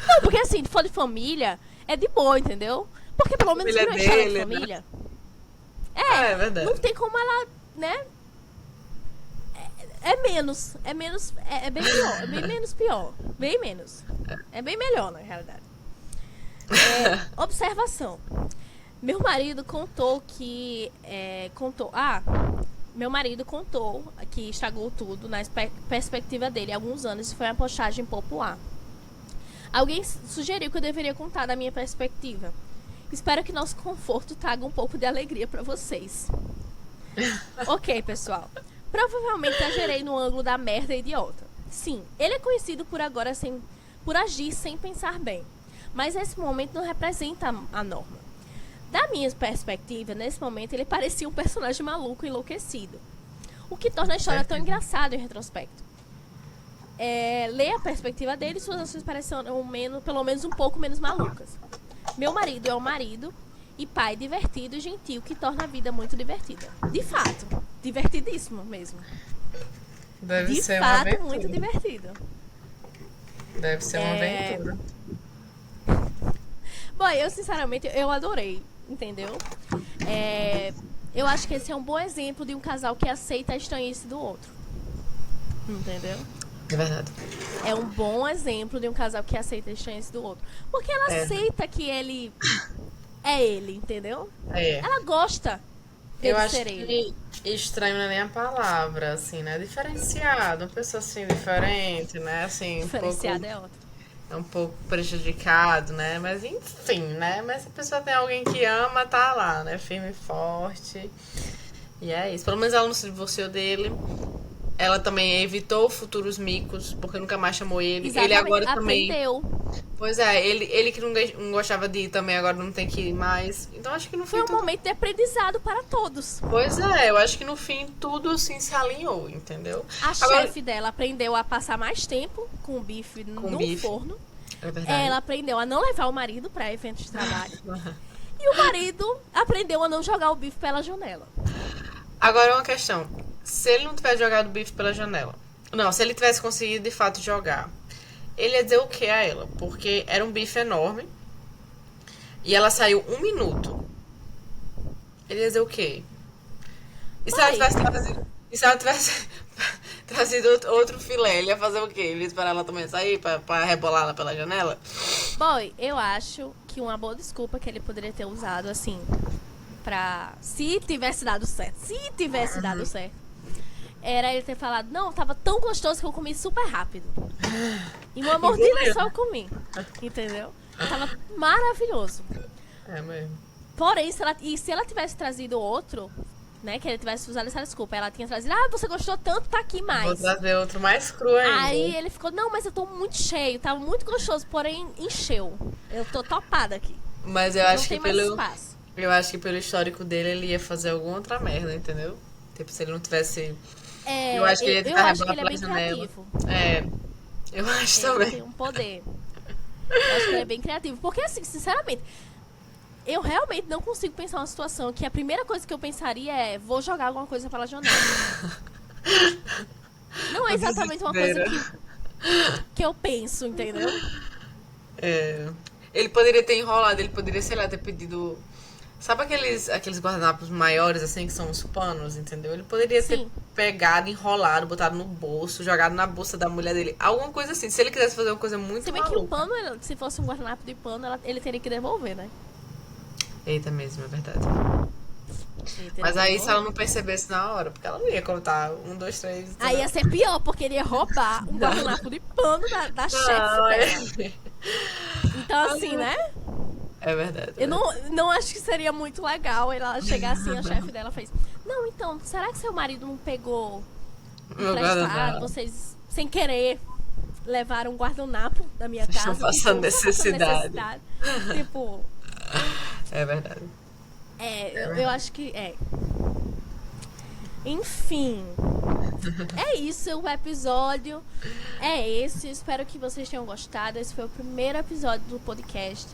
Não, porque assim, se for de família, é de boa, entendeu? Porque pelo menos não é história de família. Né? É verdade. Não tem como ela, né? É bem pior, é bem menos pior. Bem menos. É bem melhor, na realidade. Observação. Meu marido contou que... meu marido contou que estragou tudo na perspectiva dele há alguns anos e foi uma postagem popular. Alguém sugeriu que eu deveria contar da minha perspectiva. Espero que nosso conforto traga um pouco de alegria pra vocês. Ok, pessoal. Provavelmente exagerei no ângulo da merda idiota. Sim, ele é conhecido por agir sem pensar bem. Mas esse momento não representa a norma. Da minha perspectiva, nesse momento ele parecia um personagem maluco e enlouquecido. O que torna a história tão engraçada em retrospecto. Ler a perspectiva dele, suas ações pareciam pelo menos um pouco menos malucas. Meu marido é um marido e pai divertido e gentil, que torna a vida muito divertida. De fato, divertidíssimo mesmo. Deve ser uma aventura. Muito divertido. Deve ser uma aventura. Bom, eu sinceramente, eu adorei, entendeu? Eu acho que esse é um bom exemplo de um casal que aceita a estranhice do outro. Entendeu? É verdade. É um bom exemplo de um casal que aceita a estranhice do outro. Porque ela aceita que ele é ele, entendeu? Ela gosta dele ser ele. Eu acho que estranho não é nem a palavra, assim, né? Diferenciado, uma pessoa assim, diferente, né? Assim, diferenciado é ótimo. É um pouco prejudicado, né? Mas enfim, né? Mas se a pessoa tem alguém que ama, tá lá, né? Firme e forte. E é isso. Pelo menos ela não se divorciou dele. Ela também evitou futuros micos, porque nunca mais chamou ele. Ele Exatamente, agora também. aprendeu. Pois é, ele que não gostava de ir também, agora não tem que ir mais. Então acho que no Foi fim um tudo. momento de aprendizado para todos. Pois é, eu acho que no fim tudo assim se alinhou, entendeu? A Agora, chefe dela aprendeu a passar mais tempo com o bife com no bife, forno. é verdade. Ela aprendeu a não levar o marido para eventos de trabalho. E o marido aprendeu a não jogar o bife pela janela. Agora uma questão. Se ele não tivesse jogado o bife pela janela. Não, se ele tivesse conseguido de fato jogar, ele ia dizer o que a ela? Porque era um bife enorme e ela saiu 1 minuto. Ele ia dizer o quê? E se ela Pai, tivesse trazido. E se ela tivesse trazido outro filé, ele ia fazer o quê? Ele ia esperar ela também sair pra rebolar ela pela janela? boy, eu acho que uma boa desculpa que ele poderia ter usado, assim, pra... Se tivesse dado certo. Se tivesse dado certo. Era ele ter falado, não, tava tão gostoso que eu comi super rápido. E uma mordida só eu comi. Entendeu? Tava maravilhoso. É mesmo. Porém, se ela tivesse trazido outro, né? Que ele tivesse usado essa desculpa, ela tinha trazido, você gostou tanto, tá aqui Vou mais. trazer outro mais cru ainda. Aí ele ficou, não, mas eu tô muito cheio, tava muito gostoso, porém encheu. Eu tô topada aqui. Mas eu Não acho que tem mais pelo. espaço. Eu acho que pelo histórico dele ele ia fazer alguma outra merda, entendeu? Tipo, se ele não tivesse. Eu acho que ele ia Eu tentar acho que rebolar ele é pela bem janela. criativo. É, eu acho Ele tem também. um poder. Eu acho que ele é bem criativo. Porque, assim, sinceramente, eu realmente não consigo pensar uma situação que a primeira coisa que eu pensaria é vou jogar alguma coisa pela janela. Não é exatamente uma coisa Desespero. que eu penso, entendeu? É. Ele poderia ter enrolado, ele poderia, sei lá, ter pedido. Sabe aqueles guardanapos maiores, assim, que são os panos, entendeu? Ele poderia ter Sim. pegado, enrolado, botado no bolso, jogado na bolsa da mulher dele. Alguma coisa assim. Se ele quisesse fazer uma coisa muito Se bem que o maluca. pano, se fosse um guardanapo de pano, ele teria que devolver, né? Eita mesmo, é verdade. Ele teria Mas que aí se ela devolver. não percebesse na hora, porque ela não ia contar um, dois, três, Aí entendeu? ia ser pior, porque ele ia roubar um guardanapo de pano da chefe Não, é. dela. Então, assim, né? É verdade. Eu não acho que seria muito legal ela chegar assim, a chefe dela fez. Não, então, será que seu marido não pegou Meu emprestado? guardanapo. Vocês, sem querer, levaram um guardanapo da minha Estão casa? passando Tipo, estão passando necessidade. Tipo, É verdade. eu acho que é. Enfim. É isso, o episódio é esse. Espero que vocês tenham gostado. Esse foi o primeiro episódio do podcast.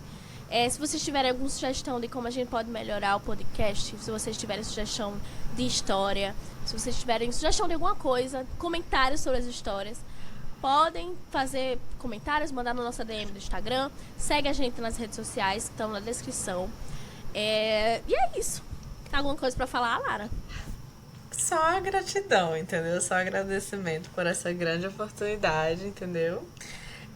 Se vocês tiverem alguma sugestão de como a gente pode melhorar o podcast, se vocês tiverem sugestão de história, se vocês tiverem sugestão de alguma coisa, comentários sobre as histórias, podem fazer comentários, mandar na nossa DM do Instagram. Segue a gente nas redes sociais que estão na descrição. E é isso. Tem alguma coisa pra falar, Lara? Só a gratidão, entendeu? Só agradecimento por essa grande oportunidade, entendeu?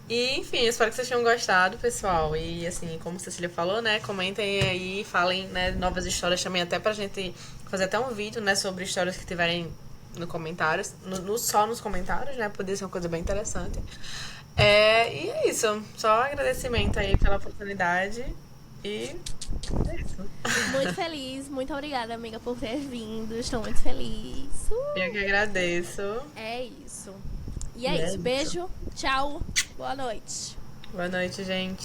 E, enfim, espero que vocês tenham gostado, pessoal. E, assim, como a Cecília falou, né? Comentem aí, falem, né, novas histórias também, até pra gente fazer até um vídeo, né, sobre histórias que tiverem no comentários. Só nos comentários, né? Poderia ser uma coisa bem interessante. E é isso. Só agradecimento aí pela oportunidade. E é isso. Muito feliz, muito obrigada, amiga, por ter vindo. Estou muito feliz. Eu que agradeço. É isso. E é E é isso. isso. Beijo, tchau, boa noite. Boa noite, gente.